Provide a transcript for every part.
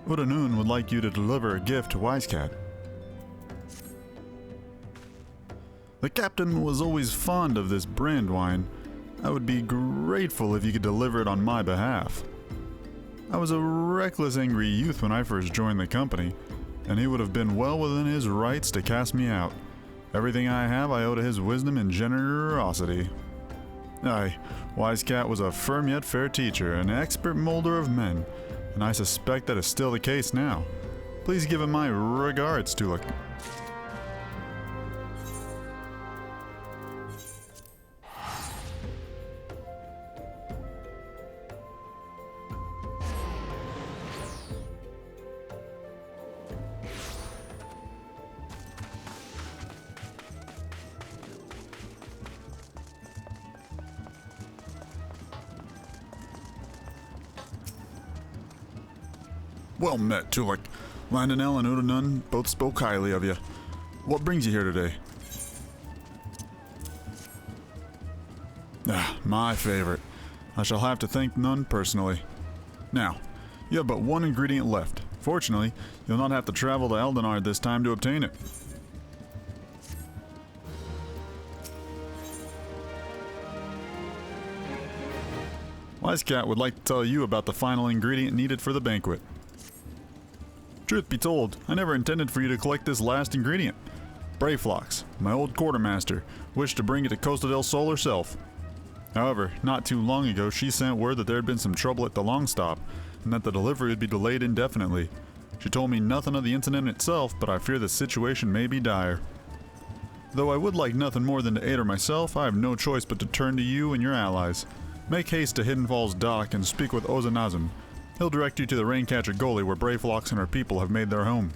Udanun would like you to deliver a gift to Wisecat. The captain was always fond of this brand wine. I would be grateful if you could deliver it on my behalf. I was a reckless, angry youth when I first joined the company, and he would have been well within his rights to cast me out. Everything I have I owe to his wisdom and generosity. Aye, Wisecat was a firm yet fair teacher, an expert molder of men, and I suspect that is still the case now. Please give him my regards, Tolucc. Well met, Tolucc. Landonel and Udanun both spoke highly of you. What brings you here today? Ah, my favorite. I shall have to thank none personally. Now, you have but one ingredient left. Fortunately, you'll not have to travel to Eldenard this time to obtain it. Wisecat would like to tell you about the final ingredient needed for the banquet. Truth be told, I never intended for you to collect this last ingredient. Brayflox, my old quartermaster, wished to bring it to Costa del Sol herself. However, not too long ago she sent word that there had been some trouble at the long stop, and that the delivery would be delayed indefinitely. She told me nothing of the incident itself, but I fear the situation may be dire. Though I would like nothing more than to aid her myself, I have no choice but to turn to you and your allies. Make haste to Hidden Falls Dock and speak with Ozanazum. He'll direct you to the Raincatcher Gully where Brayflox and her people have made their home.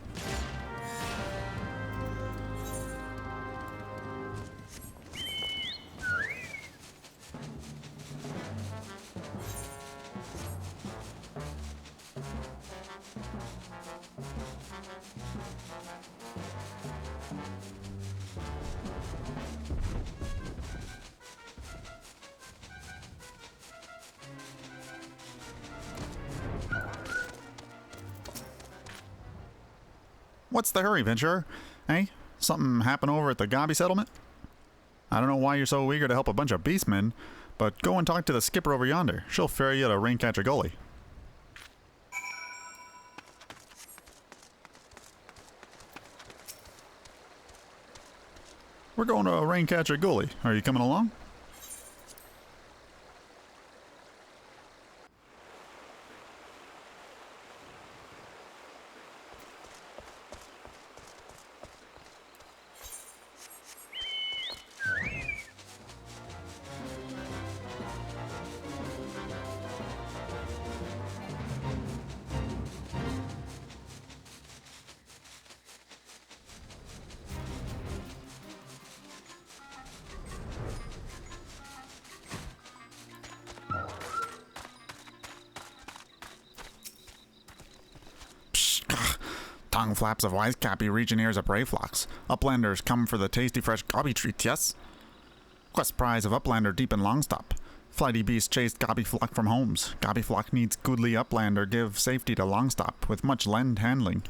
What's the hurry, Venturer? Hey, something happened over at the Gabi settlement? I don't know why you're so eager to help a bunch of beastmen, but go and talk to the skipper over yonder. She'll ferry you to Raincatcher Gully. We're going to Raincatcher Gully. Are you coming along? Tongue flaps of Wisecappy reaching ears of Brayflox. Uplanders come for the tasty fresh gobby treats, yes? Quest prize of Uplander deep in Longstop. Flighty beast chased Gobbyflock from homes. Gobbyflock needs goodly Uplander give safety to Longstop with much land handling.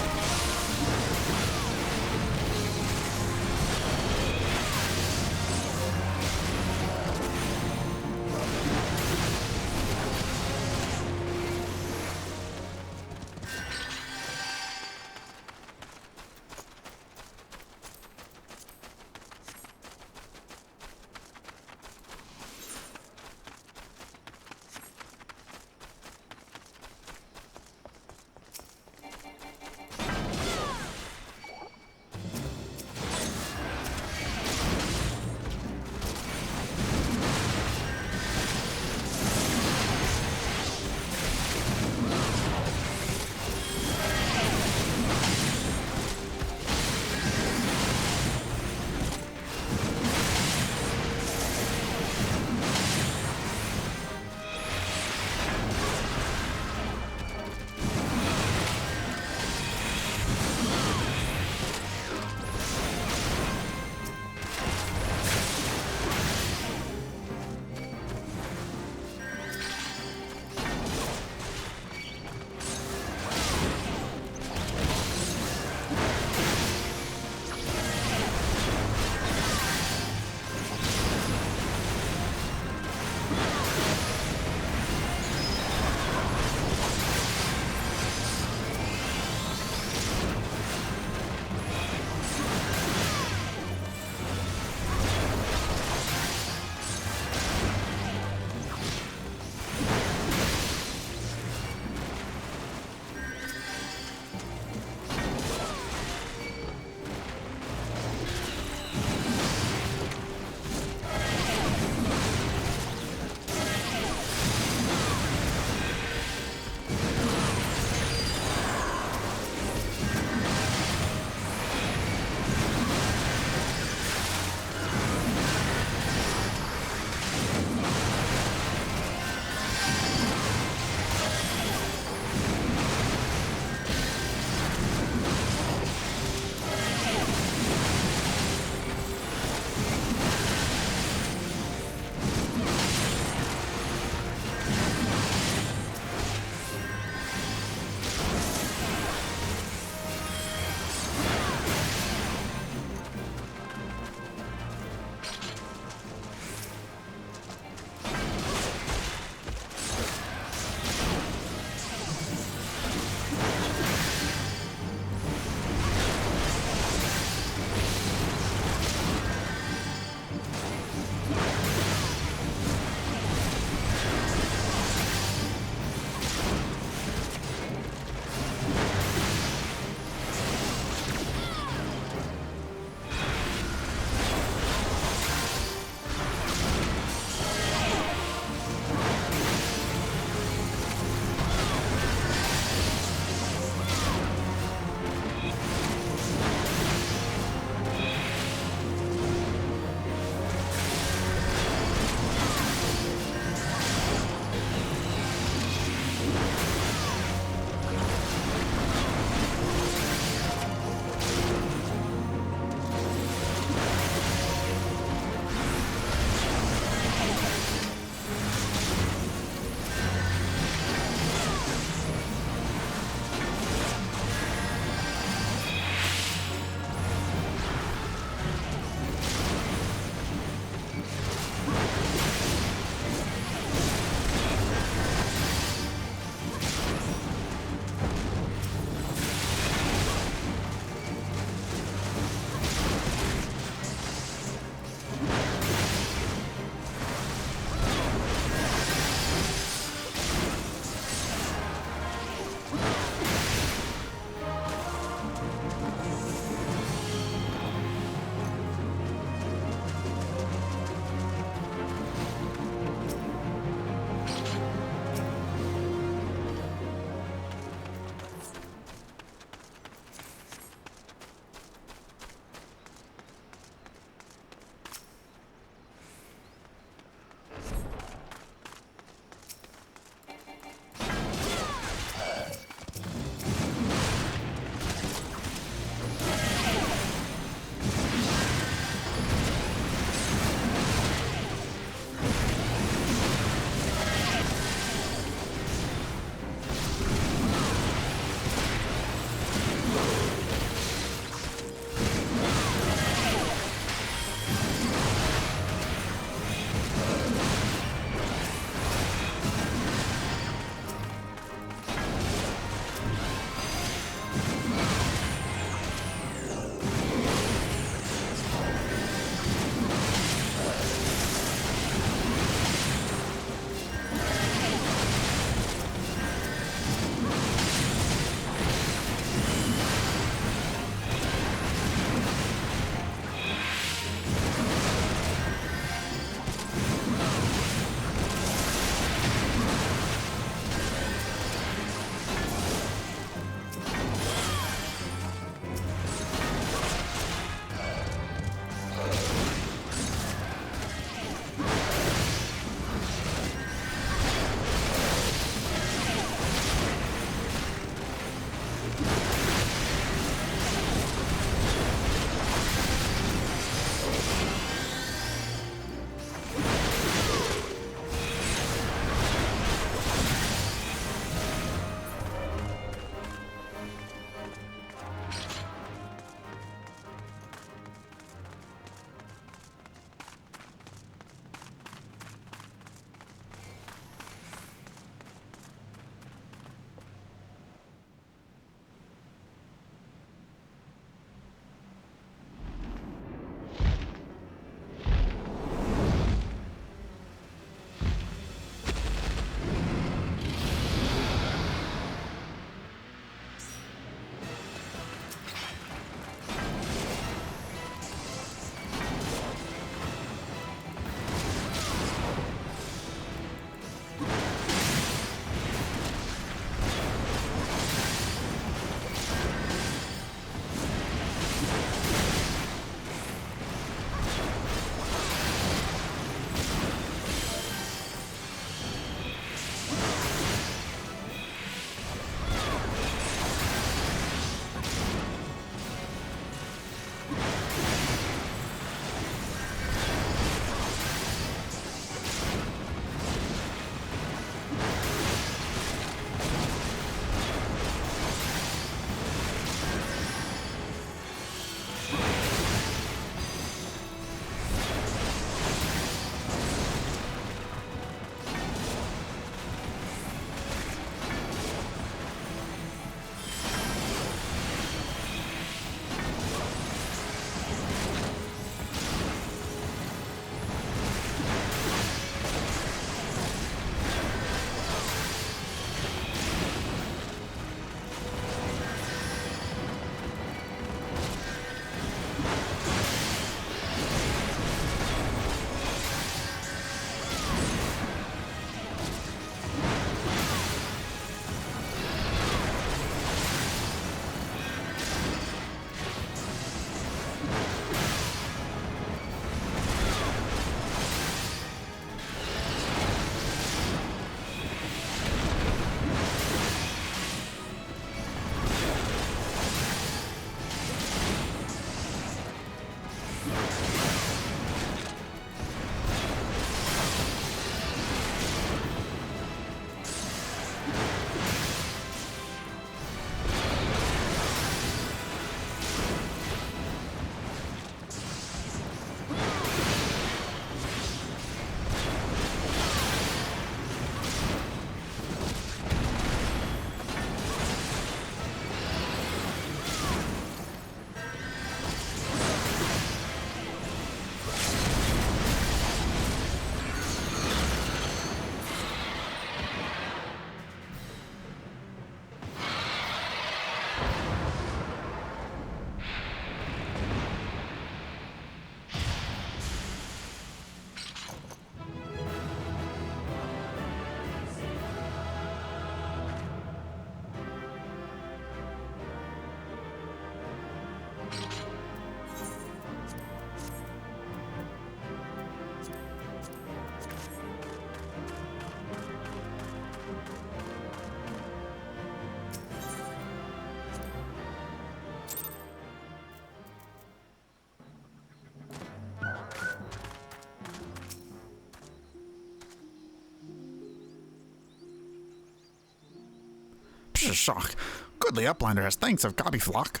Pshaw! Goodly Uplander has thanks of Gobbyflock.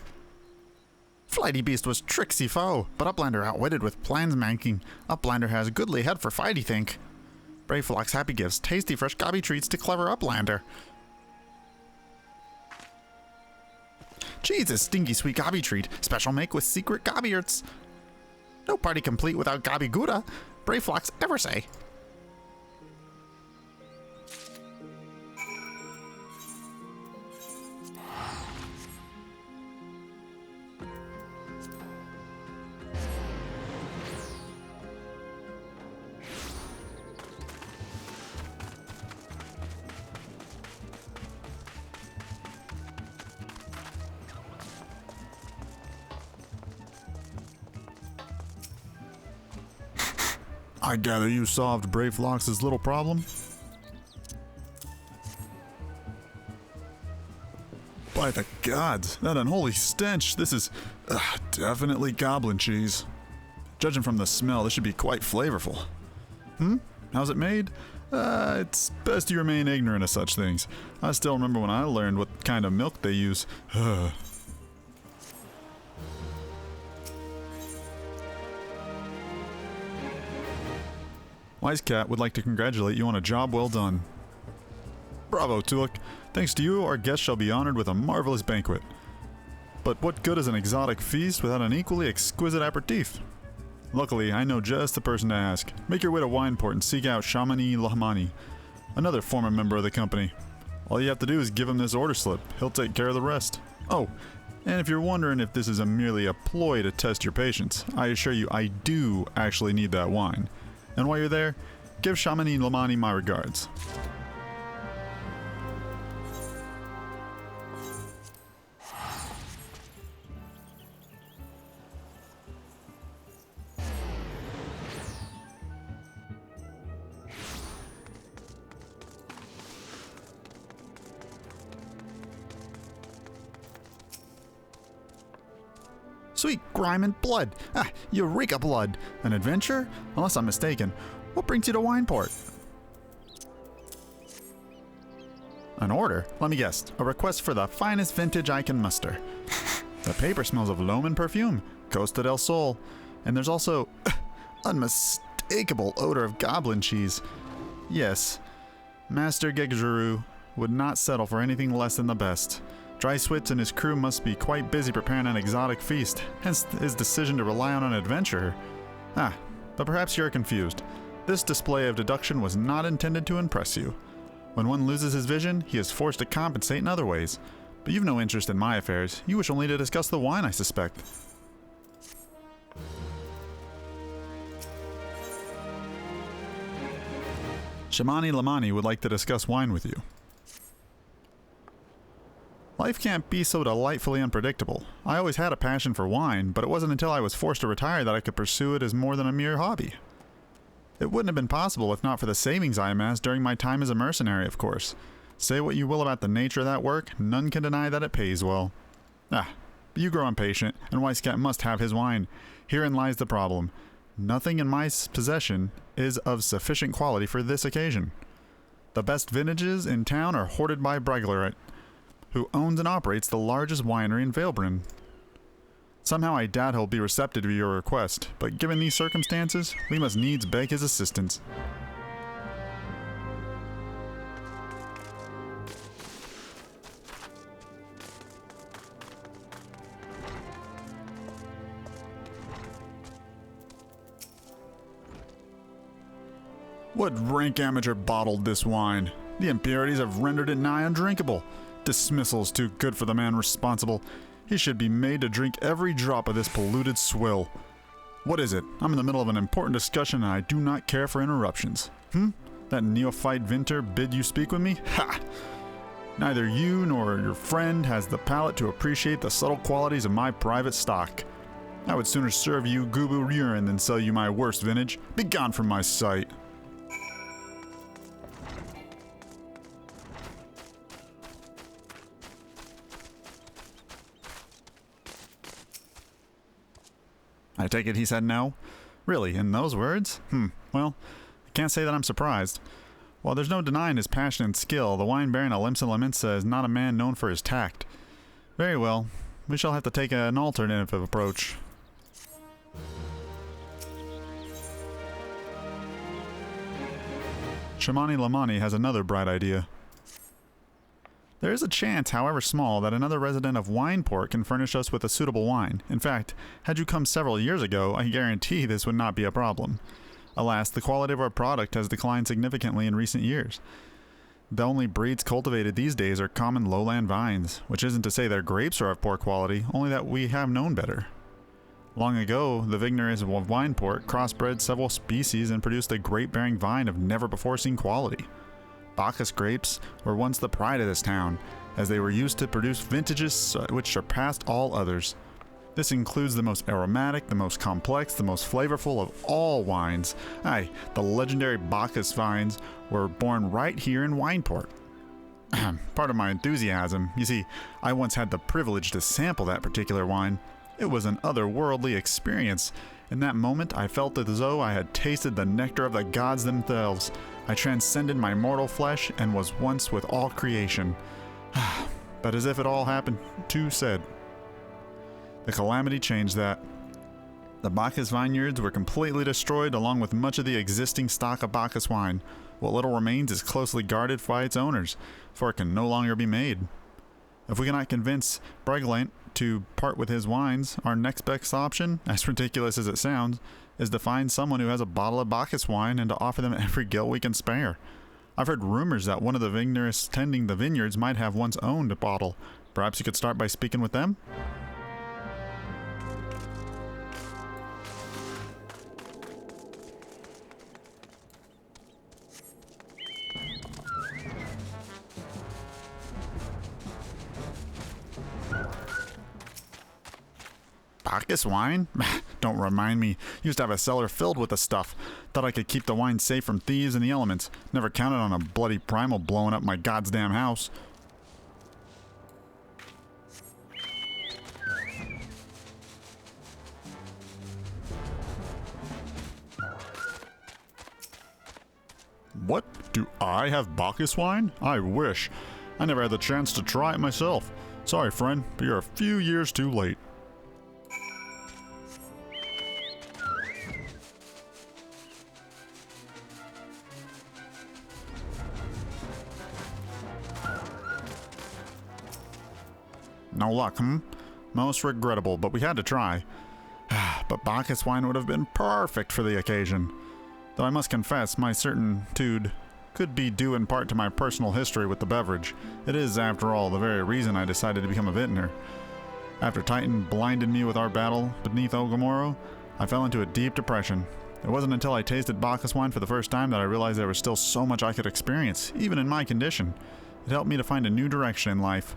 Flighty Beast was tricksy foe, but Uplander outwitted with plans manking. Uplander has goodly head for fighty think. Brave Flock's happy gives tasty fresh gobby treats to clever Uplander. Jesus, stinky sweet gobby treat. Special make with secret gobbierts. No party complete without gobby gouda. Brave Flocks ever say. I gather you solved Brave Flox's little problem? By the gods, that unholy stench! This is definitely goblin cheese. Judging from the smell, this should be quite flavorful. How's it made? It's best you remain ignorant of such things. I still remember when I learned what kind of milk they use. Wise Cat would like to congratulate you on a job well done. Bravo, Tolucc. Thanks to you, our guests shall be honored with a marvelous banquet. But what good is an exotic feast without an equally exquisite aperitif? Luckily, I know just the person to ask. Make your way to Wineport and seek out Shamani Lahmani, another former member of the company. All you have to do is give him this order slip. He'll take care of the rest. Oh, and if you're wondering if this is merely a ploy to test your patience, I assure you I do actually need that wine. And while you're there, give Shamani Lamani my regards. Sweet grime and blood. Eureka blood. An adventure? Unless I'm mistaken. What brings you to Wineport? An order? Let me guess. A request for the finest vintage I can muster. The paper smells of loam and perfume. Costa del Sol. And there's also unmistakable odor of goblin cheese. Yes, Master Gegjaru would not settle for anything less than the best. Dryswitz and his crew must be quite busy preparing an exotic feast, hence his decision to rely on an adventurer. But perhaps you're confused. This display of deduction was not intended to impress you. When one loses his vision, he is forced to compensate in other ways. But you've no interest in my affairs. You wish only to discuss the wine, I suspect. Shamani Lamani would like to discuss wine with you. Life can't be so delightfully unpredictable. I always had a passion for wine, but it wasn't until I was forced to retire that I could pursue it as more than a mere hobby. It wouldn't have been possible if not for the savings I amassed during my time as a mercenary, of course. Say what you will about the nature of that work, none can deny that it pays well. But you grow impatient, and Wisecat must have his wine. Herein lies the problem. Nothing in my possession is of sufficient quality for this occasion. The best vintages in town are hoarded by Breglerite, who owns and operates the largest winery in Valebrunn. Somehow I doubt he'll be receptive to your request, but given these circumstances, we must needs beg his assistance. What rank amateur bottled this wine? The impurities have rendered it nigh undrinkable. Dismissal is too good for the man responsible. He should be made to drink every drop of this polluted swill. What is it? I'm in the middle of an important discussion and I do not care for interruptions. That neophyte Vinter bid you speak with me? Ha! Neither you nor your friend has the palate to appreciate the subtle qualities of my private stock. I would sooner serve you Gubu urine than sell you my worst vintage. Begone from my sight. I take it he said no? Really, in those words? Well, I can't say that I'm surprised. While there's no denying his passion and skill, the wine baron of Limsa Limensa is not a man known for his tact. Very well, we shall have to take an alternative approach. Shamani Lamani has another bright idea. There is a chance, however small, that another resident of Wineport can furnish us with a suitable wine. In fact, had you come several years ago, I guarantee this would not be a problem. Alas, the quality of our product has declined significantly in recent years. The only breeds cultivated these days are common lowland vines, which isn't to say their grapes are of poor quality, only that we have known better. Long ago, the vignerons of Wineport crossbred several species and produced a grape-bearing vine of never-before-seen quality. Bacchus grapes were once the pride of this town, as they were used to produce vintages which surpassed all others. This includes the most aromatic, the most complex, the most flavorful of all wines. Aye, the legendary Bacchus vines were born right here in Wineport. Part of my enthusiasm, you see, I once had the privilege to sample that particular wine. It was an otherworldly experience. In that moment, I felt as though I had tasted the nectar of the gods themselves. I transcended my mortal flesh and was once with all creation. But as if it all happened too said. The calamity changed that. The Bacchus vineyards were completely destroyed along with much of the existing stock of Bacchus wine. What little remains is closely guarded by its owners, for it can no longer be made. If we cannot convince Breglant to part with his wines, our next best option, as ridiculous as it sounds, is to find someone who has a bottle of Bacchus wine and to offer them every gill we can spare. I've heard rumors that one of the vignerons tending the vineyards might have once owned a bottle. Perhaps you could start by speaking with them? Bacchus wine? Don't remind me. Used to have a cellar filled with the stuff. Thought I could keep the wine safe from thieves and the elements. Never counted on a bloody primal blowing up my goddamn house. What? Do I have Bacchus wine? I wish. I never had the chance to try it myself. Sorry, friend, but you're a few years too late. No luck, Most regrettable, but we had to try. But Bacchus wine would have been perfect for the occasion. Though I must confess, my certitude could be due in part to my personal history with the beverage. It is, after all, the very reason I decided to become a vintner. After Titan blinded me with our battle beneath Ogomoro, I fell into a deep depression. It wasn't until I tasted Bacchus wine for the first time that I realized there was still so much I could experience, even in my condition. It helped me to find a new direction in life.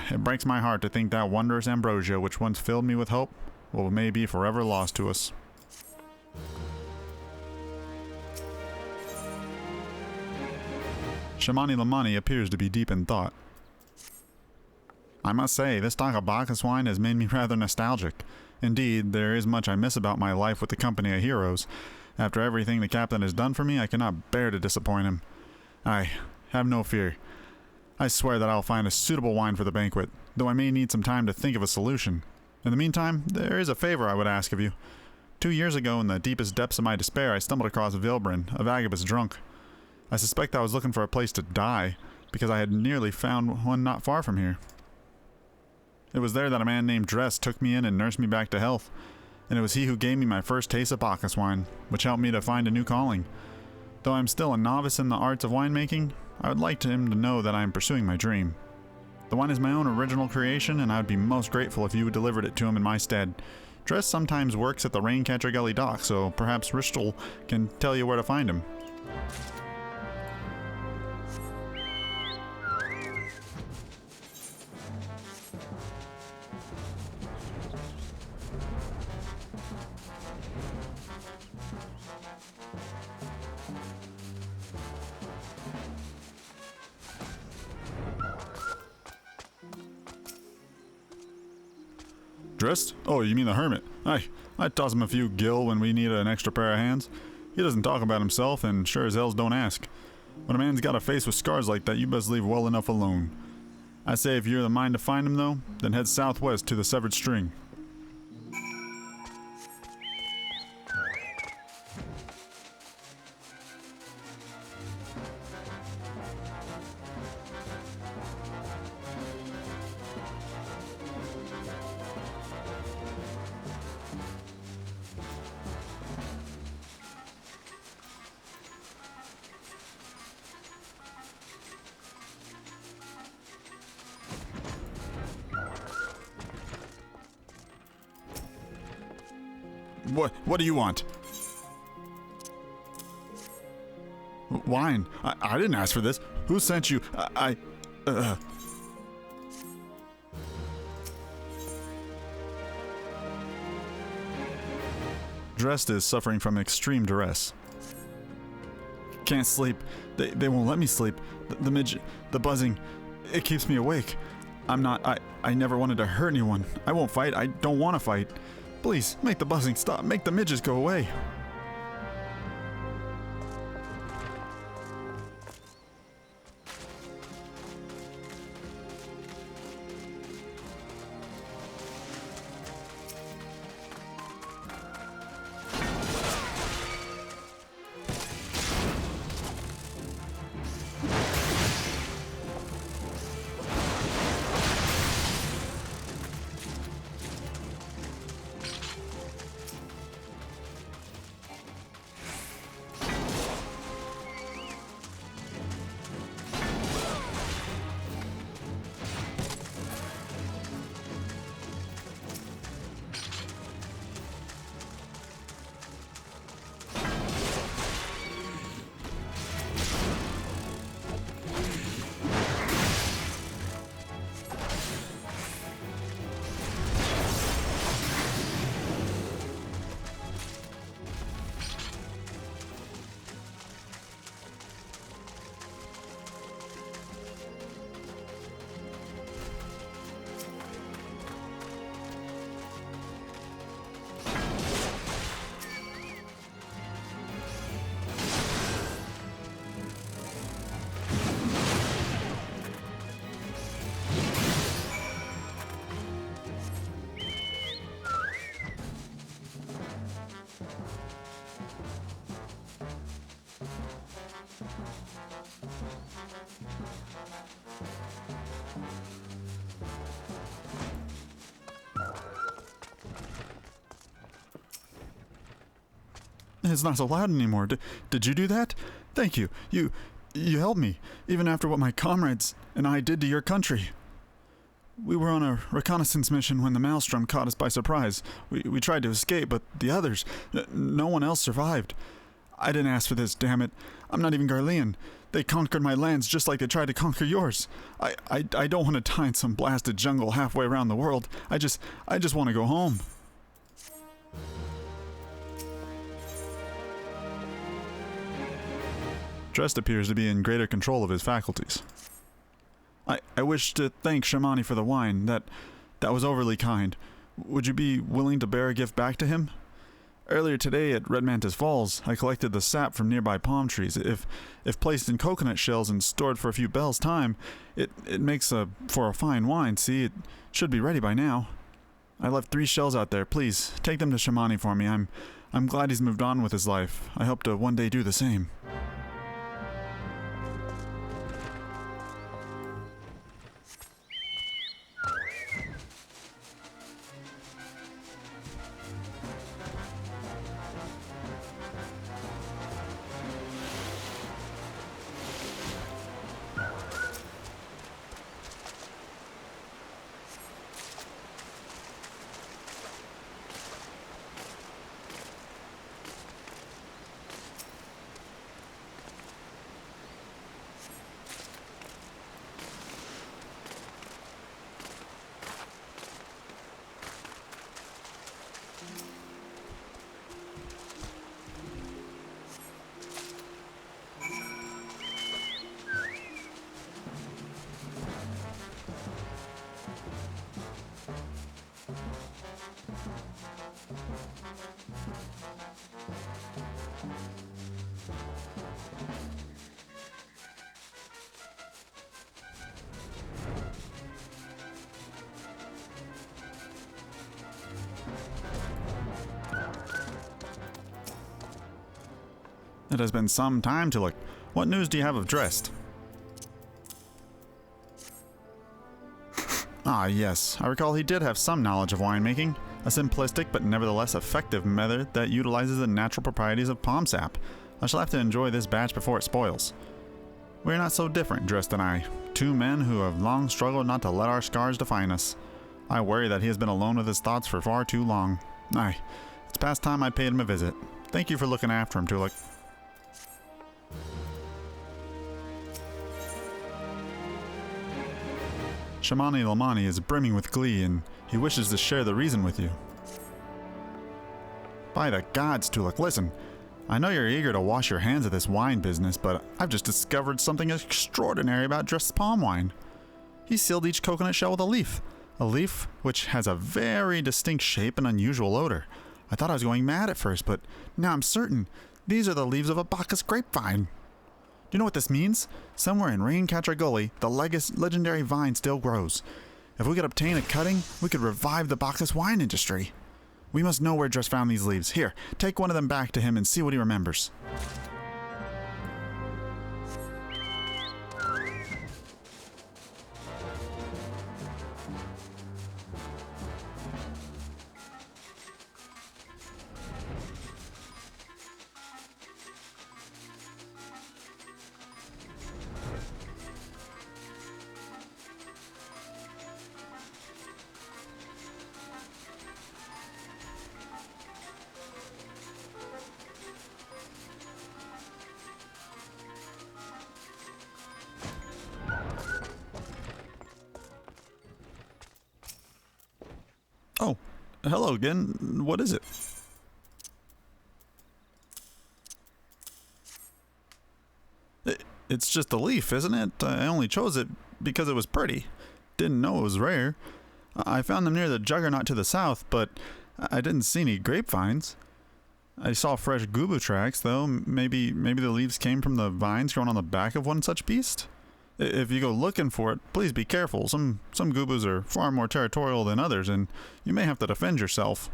It breaks my heart to think that wondrous ambrosia which once filled me with hope may be forever lost to us. Shamani Lamani appears to be deep in thought. I must say, this stock of Bacchus wine has made me rather nostalgic. Indeed, there is much I miss about my life with the company of heroes. After everything the captain has done for me, I cannot bear to disappoint him. Have no fear. I swear that I'll find a suitable wine for the banquet, though I may need some time to think of a solution. In the meantime, there is a favor I would ask of you. 2 years ago, in the deepest depths of my despair, I stumbled across Vilbrin, a vagabond drunk. I suspect I was looking for a place to die, because I had nearly found one not far from here. It was there that a man named Dress took me in and nursed me back to health, and it was he who gave me my first taste of Bacchus wine, which helped me to find a new calling. Though I'm still a novice in the arts of winemaking, I would like him to know that I am pursuing my dream. The wine is my own original creation, and I would be most grateful if you delivered it to him in my stead. Dress sometimes works at the Raincatcher Gully dock, so perhaps Ristel can tell you where to find him. Dressed? Oh, you mean the hermit. I toss him a few gill when we need an extra pair of hands. He doesn't talk about himself, and sure as hells don't ask. When a man's got a face with scars like that, you best leave well enough alone. I say if you're the mind to find him, though, then head southwest to the Severed String. What do you want? Wine? I didn't ask for this. Who sent you? Dressed is suffering from extreme duress. Can't sleep. They won't let me sleep. The midget, the buzzing, it keeps me awake. I never wanted to hurt anyone. I won't fight. I don't want to fight. Please, make the buzzing stop. Make the midges go away. It's not so loud anymore. Did you do that? Thank you. You helped me, even after what my comrades and I did to your country. We were on a reconnaissance mission when the maelstrom caught us by surprise. We tried to escape, but the others, no one else survived. I didn't ask for this, damn it. I'm not even Garlean. They conquered my lands just like they tried to conquer yours. I don't want to die in some blasted jungle halfway around the world. I just want to go home. Drest appears to be in greater control of his faculties. I wish to thank Shamani for the wine. That was overly kind. Would you be willing to bear a gift back to him? Earlier today at Red Mantis Falls, I collected the sap from nearby palm trees. If placed in coconut shells and stored for a few bells' time, it makes for a fine wine. See, it should be ready by now. I left 3 shells out there. Please, take them to Shamani for me. I'm glad he's moved on with his life. I hope to one day do the same. It has been some time, Tolucc. What news do you have of Drest? Ah, yes. I recall he did have some knowledge of winemaking. A simplistic but nevertheless effective method that utilizes the natural properties of palm sap. I shall have to enjoy this batch before it spoils. We're not so different, Drest and I. Two men who have long struggled not to let our scars define us. I worry that he has been alone with his thoughts for far too long. Aye, it's past time I paid him a visit. Thank you for looking after him, Tolucc. Shamani Lamani is brimming with glee, and he wishes to share the reason with you. By the gods, Tolucc, listen. I know you're eager to wash your hands of this wine business, but I've just discovered something extraordinary about Drest's palm wine. He sealed each coconut shell with a leaf which has a very distinct shape and unusual odor. I thought I was going mad at first, but now I'm certain. These are the leaves of a Bacchus grapevine. Do you know what this means? Somewhere in Raincatcher Gully, the legendary vine still grows. If we could obtain a cutting, we could revive the Bacchus wine industry. We must know where Drest found these leaves. Here, take one of them back to him and see what he remembers. Oh, hello again. What is it? It's just a leaf, isn't it? I only chose it because it was pretty. Didn't know it was rare. I found them near the Juggernaut to the south, but I didn't see any grapevines. I saw fresh gubu tracks, though. Maybe the leaves came from the vines growing on the back of one such beast? If you go looking for it, please be careful. Some gubus are far more territorial than others, and you may have to defend yourself.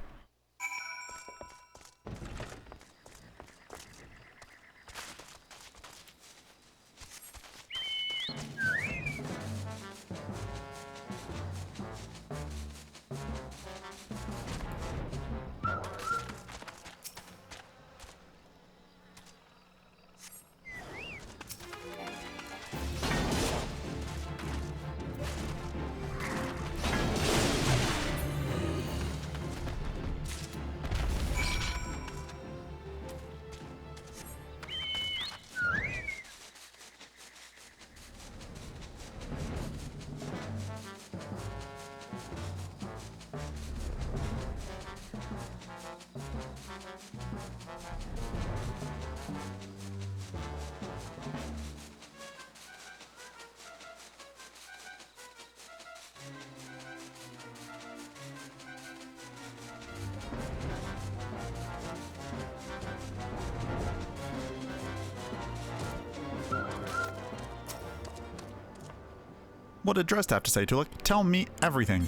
What did Drest have to say, Tolucc? Tell me everything.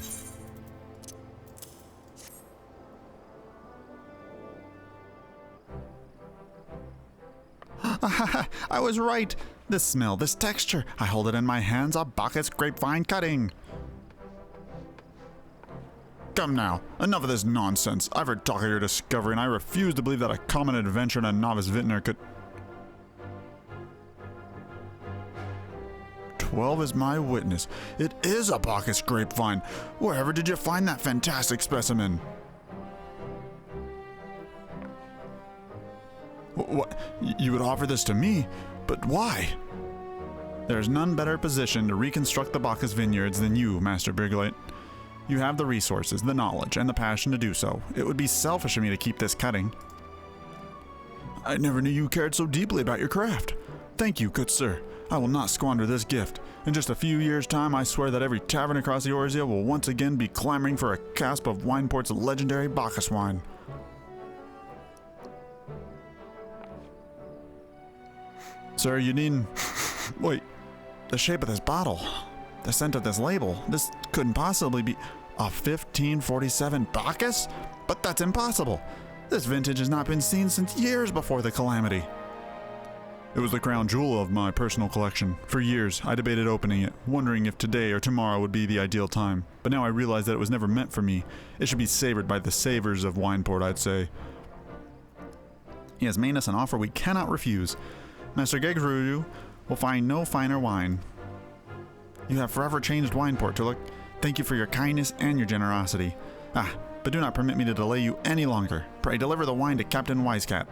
I was right. This smell, this texture. I hold it in my hands, a Bacchus grapevine cutting. Come now, enough of this nonsense. I've heard talk of your discovery, and I refuse to believe that a common adventurer and a novice vintner could... 12 is my witness. It is a Bacchus grapevine. Wherever did you find that fantastic specimen? What? You would offer this to me? But why? There's none better positioned to reconstruct the Bacchus vineyards than you, Master Brigolate. You have the resources, the knowledge, and the passion to do so. It would be selfish of me to keep this cutting. I never knew you cared so deeply about your craft. Thank you, good sir. I will not squander this gift. In just a few years' time, I swear that every tavern across the Orzia will once again be clamoring for a cask of Wineport's legendary Bacchus wine. Sir, you needn't... Wait, the shape of this bottle, the scent of this label, this couldn't possibly be a 1547 Bacchus? But that's impossible. This vintage has not been seen since years before the calamity. It was the crown jewel of my personal collection. For years, I debated opening it, wondering if today or tomorrow would be the ideal time. But now I realize that it was never meant for me. It should be savored by the savors of Wineport, I'd say. He has made us an offer we cannot refuse. Master Gegrudu will find no finer wine. You have forever changed Wineport, Tolucc. Thank you for your kindness and your generosity. But do not permit me to delay you any longer. Pray deliver the wine to Captain Wisecat.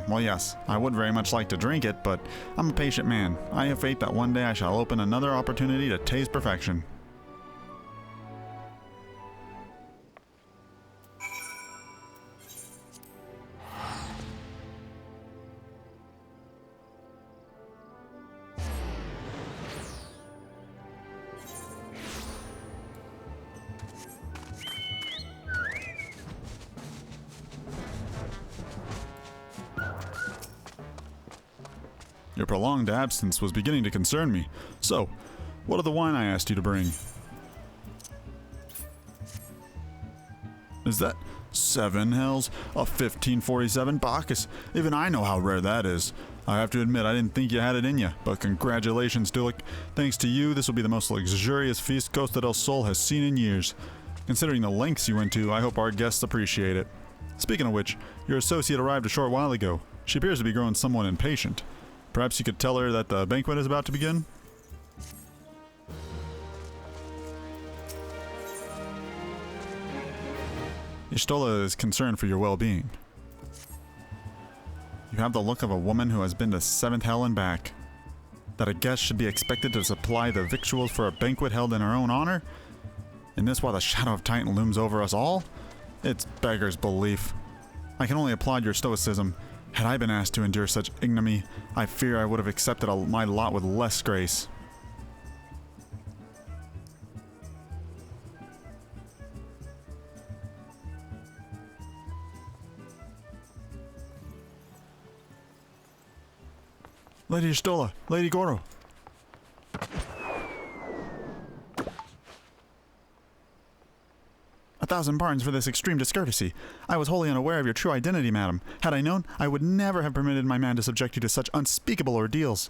Well yes, I would very much like to drink it, but I'm a patient man. I have faith that one day I shall open another opportunity to taste perfection. Your prolonged absence was beginning to concern me. So, what of the wine I asked you to bring? Is that 7 hells? A 1547 Bacchus? Even I know how rare that is. I have to admit, I didn't think you had it in you, but congratulations, Tolucc. Thanks to you, this will be the most luxurious feast Costa del Sol has seen in years. Considering the lengths you went to, I hope our guests appreciate it. Speaking of which, your associate arrived a short while ago. She appears to be growing somewhat impatient. Perhaps you could tell her that the banquet is about to begin? Y'shtola is concerned for your well-being. You have the look of a woman who has been to 7th hell and back. That a guest should be expected to supply the victuals for a banquet held in her own honor? And this while the shadow of Titan looms over us all? It's beggar's belief. I can only applaud your stoicism. Had I been asked to endure such ignominy, I fear I would have accepted my lot with less grace. Lady Y'shtola, Lady Goro. A thousand pardons for this extreme discourtesy. I was wholly unaware of your true identity, madam. Had I known, I would never have permitted my man to subject you to such unspeakable ordeals.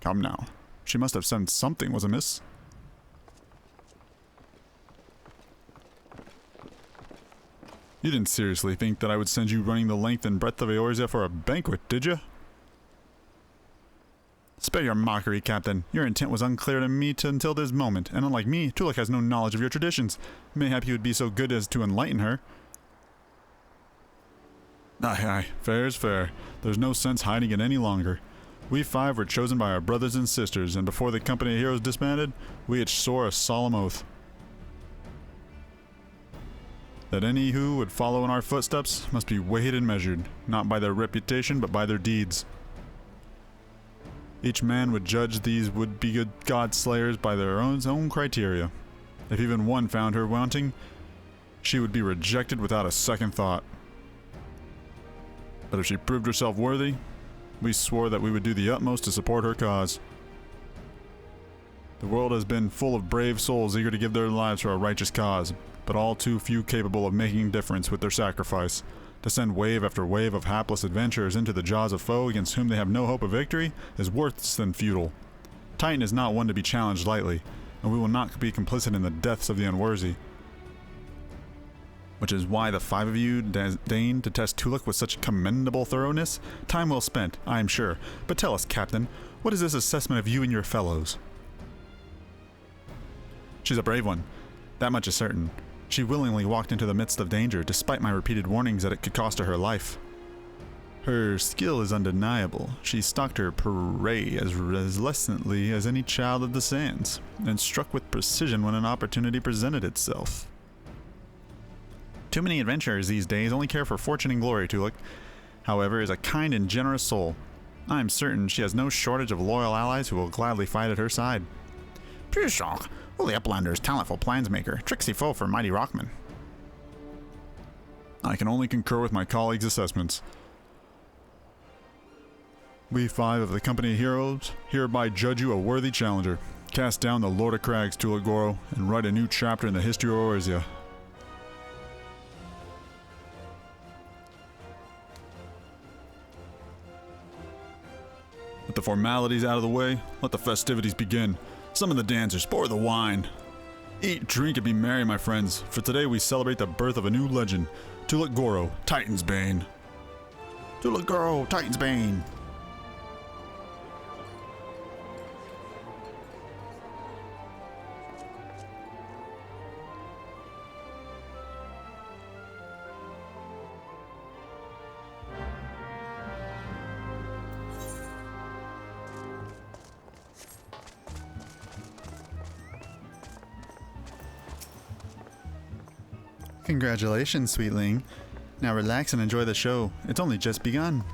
Come now. She must have sensed something was amiss. You didn't seriously think that I would send you running the length and breadth of Eorzea for a banquet, did you? Spare your mockery, Captain. Your intent was unclear to me until this moment, and unlike me, Tolucc has no knowledge of your traditions. Mayhap you would be so good as to enlighten her. Aye, fair is fair. There's no sense hiding it any longer. We 5 were chosen by our brothers and sisters, and before the company of heroes disbanded, we each swore a solemn oath that any who would follow in our footsteps must be weighed and measured, not by their reputation, but by their deeds. Each man would judge these would-be good god-slayers by their own criteria. If even one found her wanting, she would be rejected without a second thought. But if she proved herself worthy, we swore that we would do the utmost to support her cause. The world has been full of brave souls eager to give their lives for a righteous cause, but all too few capable of making a difference with their sacrifice. To send wave after wave of hapless adventurers into the jaws of foe against whom they have no hope of victory is worse than futile. Titan is not one to be challenged lightly, and we will not be complicit in the deaths of the unworthy. Which is why the 5 of you deigned to test Tolucc with such commendable thoroughness. Time well spent, I am sure. But tell us, Captain, what is this assessment of you and your fellows? She's a brave one. That much is certain. She willingly walked into the midst of danger, despite my repeated warnings that it could cost her her life. Her skill is undeniable. She stalked her prey as relentlessly as any child of the sands, and struck with precision when an opportunity presented itself. Too many adventurers these days only care for fortune and glory, Tolucc. However, is a kind and generous soul. I am certain she has no shortage of loyal allies who will gladly fight at her side. Pure shock. Holy Uplander's talentful plansmaker, tricksy foe for mighty Rockman. I can only concur with my colleagues' assessments. We 5 of the Company of Heroes hereby judge you a worthy challenger. Cast down the Lord of Crags, Tolucc Goro, and write a new chapter in the history of Eorzea. With the formalities out of the way, let the festivities begin. Summon the dancers, pour the wine. Eat, drink, and be merry, my friends, for today we celebrate the birth of a new legend, Tolucc, Titan's Bane. Tolucc, Titan's Bane. Congratulations, sweetling. Now relax and enjoy the show. It's only just begun.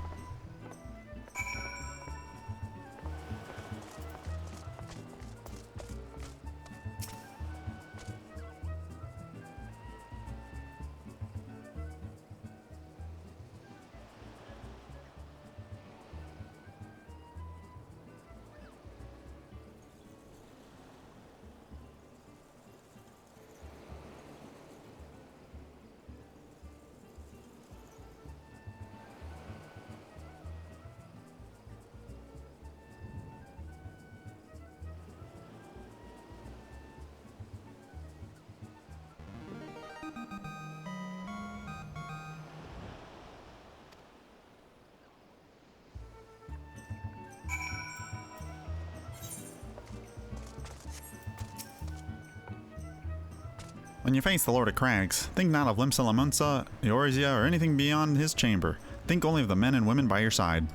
When you face the Lord of Crags, think not of Limsa, Eorzea, or anything beyond his chamber. Think only of the men and women by your side.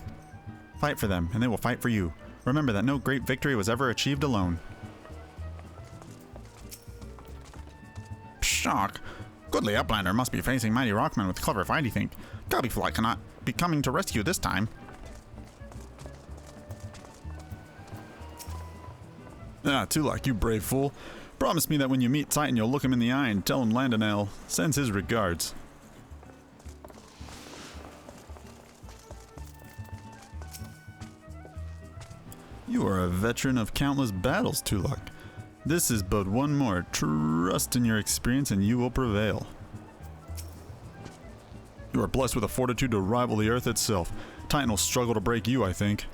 Fight for them, and they will fight for you. Remember that no great victory was ever achieved alone. Shock! Goodly Uplander must be facing mighty rockmen with clever fighty think. Gobbyfly cannot be coming to rescue this time. Ah, Tolucc, you brave fool. Promise me that when you meet Titan, you'll look him in the eye and tell him Landonel sends his regards. You are a veteran of countless battles, Tolucc. This is but one more. Trust in your experience and you will prevail. You are blessed with a fortitude to rival the earth itself. Titan will struggle to break you, I think.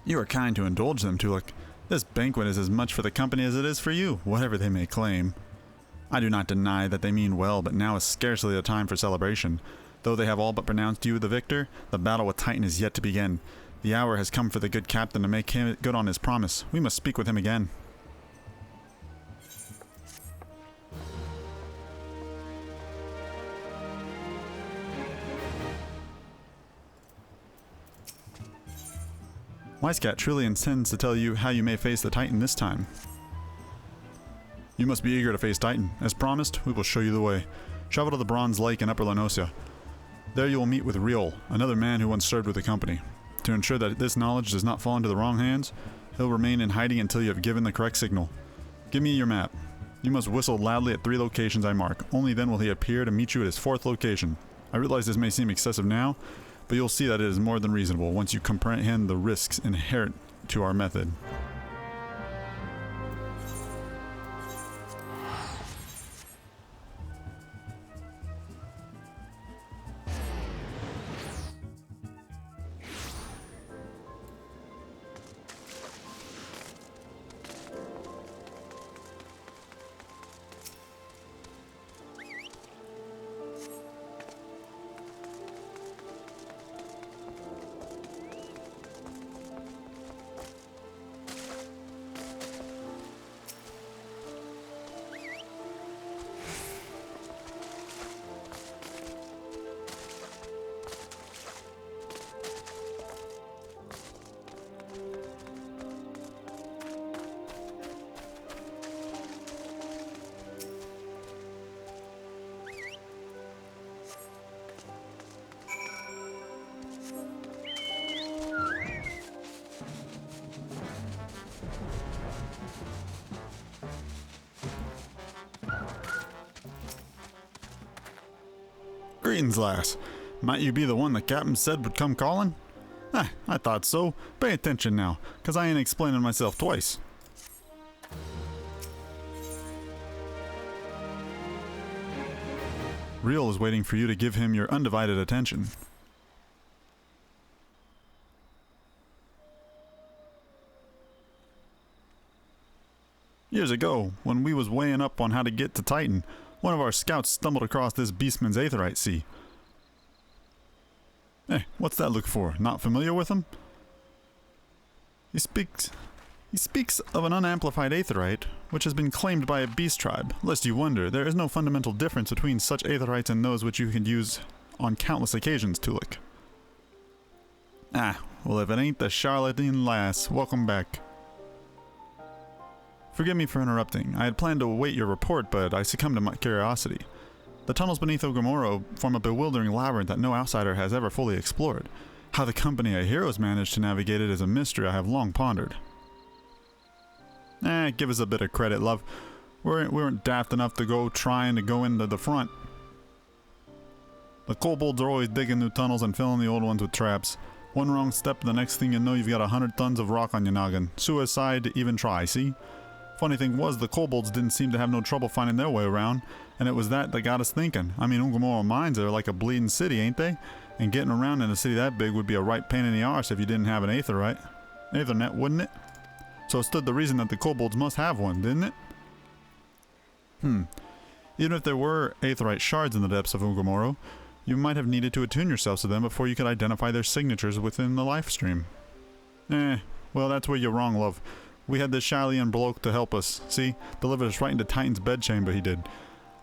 You are kind to indulge them, Tolucc. This banquet is as much for the company as it is for you, whatever they may claim. I do not deny that they mean well, but now is scarcely the time for celebration. Though they have all but pronounced you the victor, the battle with Titan is yet to begin. The hour has come for the good captain to make him good on his promise. We must speak with him again. Wisecat truly intends to tell you how you may face the Titan this time. You must be eager to face Titan. As promised, we will show you the way. Travel to the Bronze Lake in Upper Lenosia. There you will meet with Riol, another man who once served with the company. To ensure that this knowledge does not fall into the wrong hands, he'll remain in hiding until you have given the correct signal. Give me your map. You must whistle loudly at 3 locations I mark. Only then will he appear to meet you at his 4th location. I realize this may seem excessive now, but you'll see that it is more than reasonable once you comprehend the risks inherent to our method. Greetings, lass. Might you be the one the captain said would come calling? I thought so. Pay attention now, 'cause I ain't explaining myself twice. Real is waiting for you to give him your undivided attention. Years ago, when we was weighing up on how to get to Titan, one of our scouts stumbled across this beastman's aetheryte sea. Hey, what's that look for? Not familiar with him? He speaks of an unamplified aetheryte, which has been claimed by a beast tribe. Lest you wonder, there is no fundamental difference between such aetherites and those which you can use on countless occasions, Tolucc. Ah, well if it ain't the charlatan lass, welcome back. Forgive me for interrupting. I had planned to await your report, but I succumbed to my curiosity. The tunnels beneath Ogumoro form a bewildering labyrinth that no outsider has ever fully explored. How the company of heroes managed to navigate it is a mystery I have long pondered. Give us a bit of credit, love. We weren't daft enough to go trying to go into the front. The kobolds are always digging new tunnels and filling the old ones with traps. One wrong step, the next thing you know you've got 100 tons of rock on your noggin. Suicide to even try, see? Funny thing was, the kobolds didn't seem to have no trouble finding their way around, and it was that got us thinking. I mean, Ogumoro mines are like a bleeding city, ain't they? And getting around in a city that big would be a right pain in the arse if you didn't have an Aethernet, wouldn't it? So it stood the reason that the kobolds must have one, didn't it? Even if there were aetherite shards in the depths of Ogumoro, you might have needed to attune yourselves to them before you could identify their signatures within the life stream. Well, that's where you're wrong, love. We had this Shalian bloke to help us, see? Delivered us right into Titan's bedchamber, he did.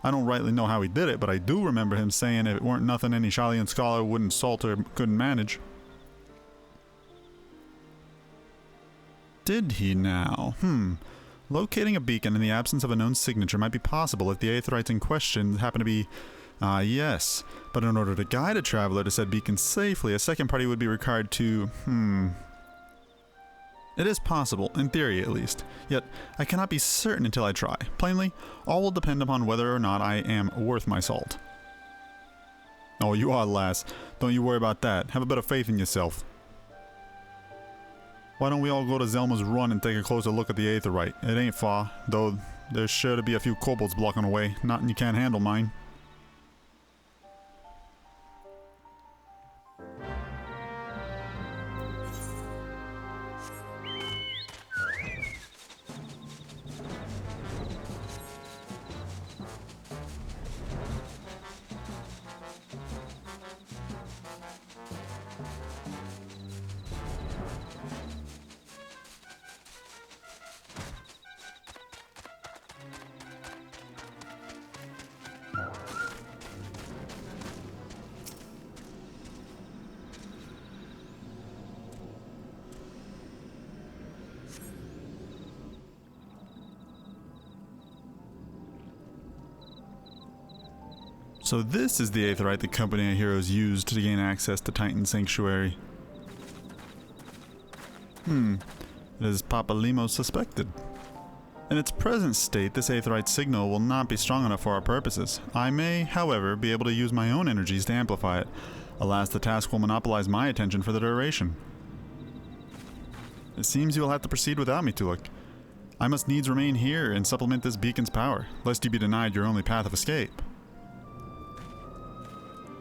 I don't rightly know how he did it, but I do remember him saying if it weren't nothing any Shalian scholar wouldn't salt or couldn't manage. Did he now? Locating a beacon in the absence of a known signature might be possible if the aetherites in question happen to be... yes. But in order to guide a traveler to said beacon safely, a second party would be required to... It is possible, in theory at least, yet I cannot be certain until I try. Plainly, all will depend upon whether or not I am worth my salt. Oh, you are, lass. Don't you worry about that. Have a bit of faith in yourself. Why don't we all go to Zelma's Run and take a closer look at the aetherite? It ain't far, though there's sure to be a few kobolds blocking the way. Nothing you can't handle, mine. So this is the aetherite the company of heroes used to gain access to Titan Sanctuary. It is Papalimo suspected. In its present state, this aetherite signal will not be strong enough for our purposes. I may, however, be able to use my own energies to amplify it. Alas, the task will monopolize my attention for the duration. It seems you will have to proceed without me, Tolucc. I must needs remain here and supplement this beacon's power, lest you be denied your only path of escape.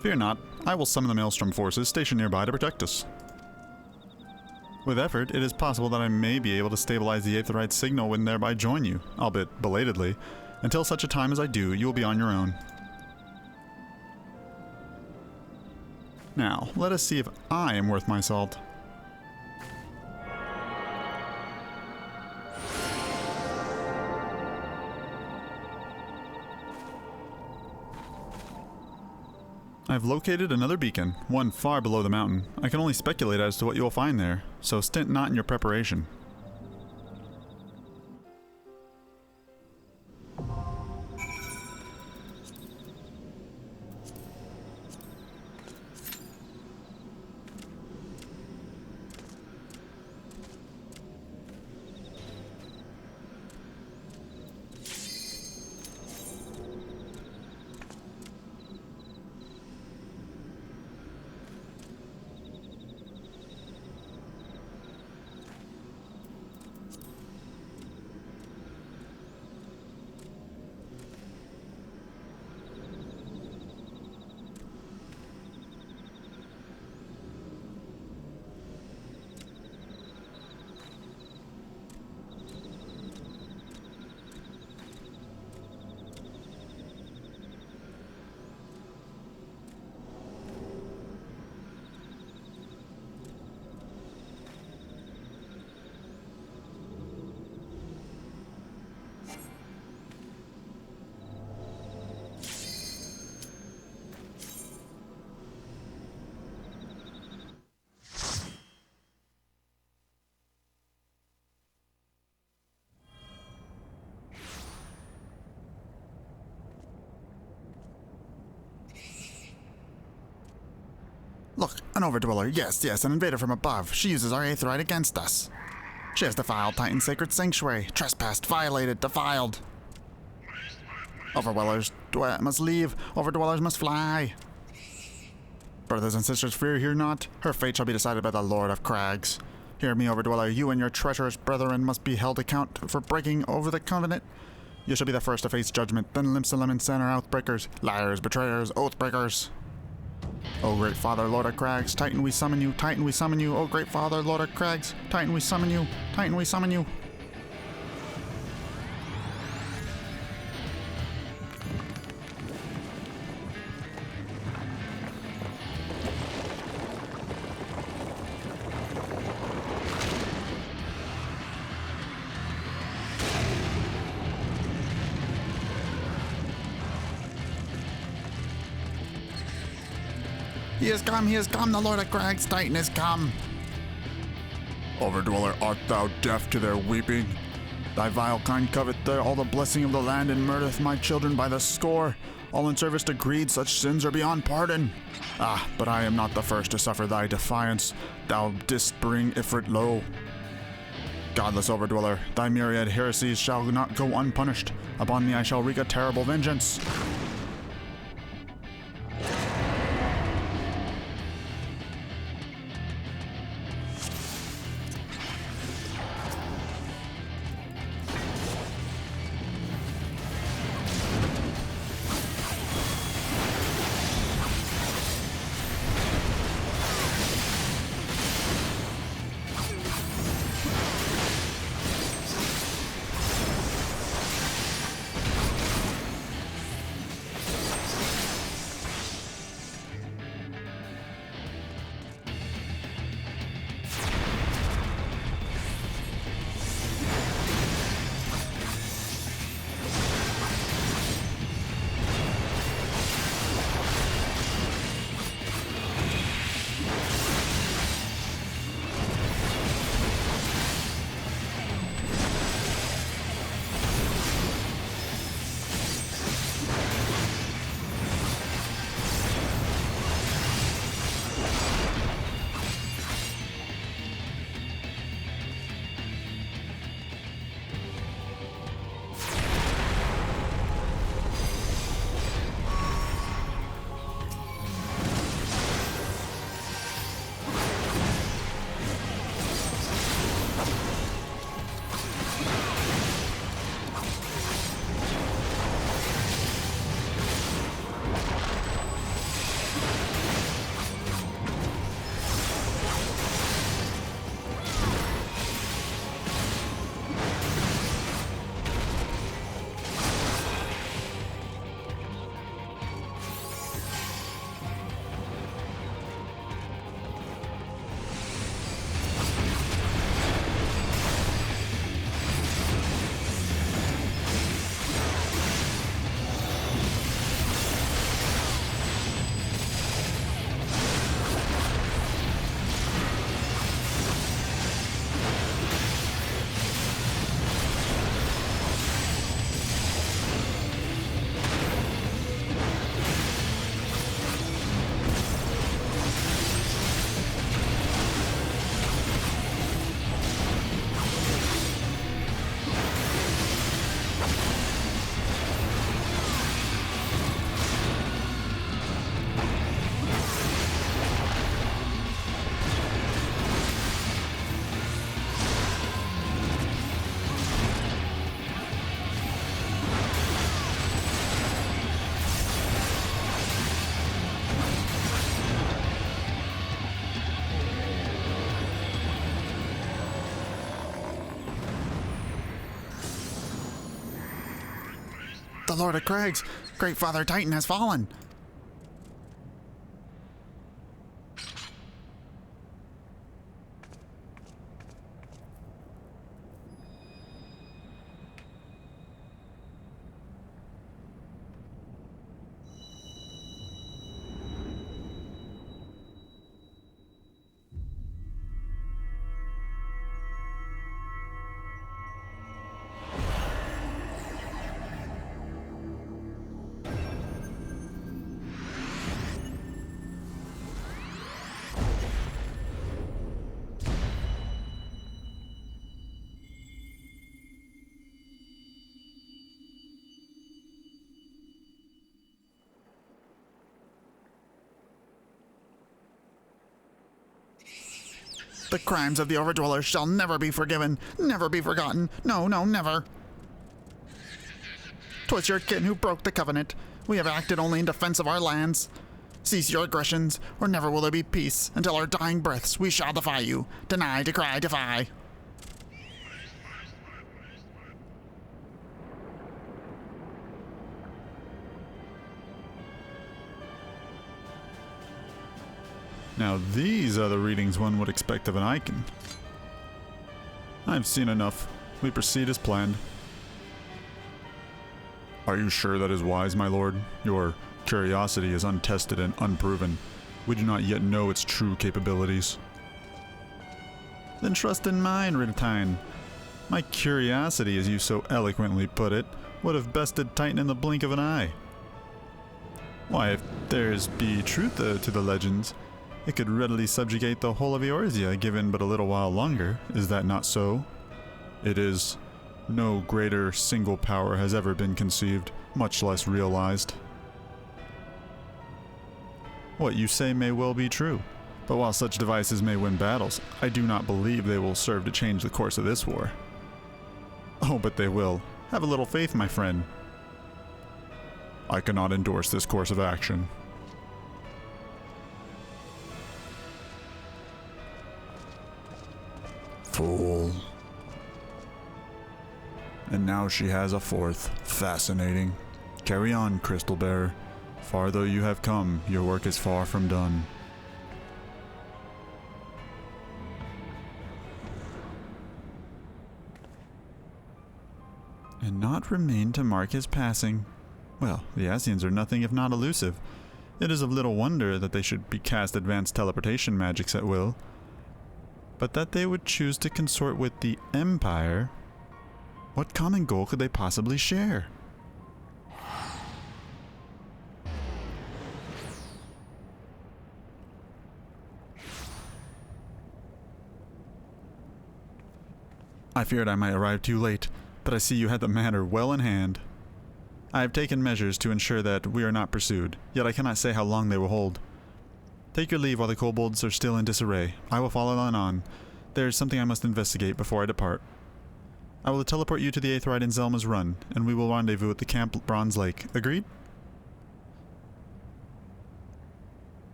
Fear not, I will summon the Maelstrom forces stationed nearby to protect us. With effort, it is possible that I may be able to stabilize the aetherite signal and thereby join you, albeit belatedly. Until such a time as I do, you will be on your own. Now, let us see if I am worth my salt. I've located another beacon, one far below the mountain. I can only speculate as to what you will find there, so stint not in your preparation. An overdweller, yes, an invader from above. She uses our eighth right against us. She has defiled Titan's sacred sanctuary. Trespassed, violated, defiled. Overdwellers must leave. Overdwellers must fly. Brothers and sisters, fear here not. Her fate shall be decided by the Lord of Crags. Hear me, Overdweller. You and your treacherous brethren must be held account for breaking over the covenant. You shall be the first to face judgment. Then Limsalim and Sen are oathbreakers, liars, betrayers, oathbreakers. O great Father, Lord of Crags, Titan we summon you, Titan we summon you. O great Father, Lord of Crags, Titan we summon you, Titan we summon you. He has come, the Lord of Crags, Titan has come. Overdweller, art thou deaf to their weeping? Thy vile kind covet all the blessing of the land and murdereth my children by the score. All in service to greed, such sins are beyond pardon. Ah, but I am not the first to suffer thy defiance. Thou didst bring Ifrit low. Godless Overdweller, thy myriad heresies shall not go unpunished. Upon me I shall wreak a terrible vengeance. The Lord of Crags, great Father Titan has fallen. The crimes of the Overdwellers shall never be forgiven, never be forgotten. No, no, never. 'Twas your kin who broke the covenant. We have acted only in defense of our lands. Cease your aggressions, or never will there be peace. Until our dying breaths, we shall defy you. Deny, decry, defy. Now these are the readings one would expect of an icon. I've seen enough. We proceed as planned. Are you sure that is wise, my lord? Your curiosity is untested and unproven. We do not yet know its true capabilities. Then trust in mine, Ritine. My curiosity, as you so eloquently put it, would have bested Titan in the blink of an eye. Why, if there's be truth to the legends, it could readily subjugate the whole of Eorzea given but a little while longer. Is that not so? It is. No greater single power has ever been conceived, much less realized. What you say may well be true, but while such devices may win battles, I do not believe they will serve to change the course of this war. Oh, but they will. Have a little faith, my friend. I cannot endorse this course of action. Fool. And now she has a fourth. Fascinating. Carry on, Crystal Bearer. Far though you have come, your work is far from done. And not remain to mark his passing. Well, the Asians are nothing if not elusive. It is of little wonder that they should be cast advanced teleportation magics at will. But that they would choose to consort with the Empire, what common goal could they possibly share? I feared I might arrive too late, but I see you had the matter well in hand. I have taken measures to ensure that we are not pursued, yet I cannot say how long they will hold. Take your leave while the kobolds are still in disarray. I will follow on. There is something I must investigate before I depart. I will teleport you to the Aetheryte in Zelma's Run, and we will rendezvous at the Camp Bronze Lake. Agreed?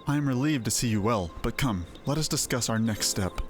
I am relieved to see you well, but come, let us discuss our next step.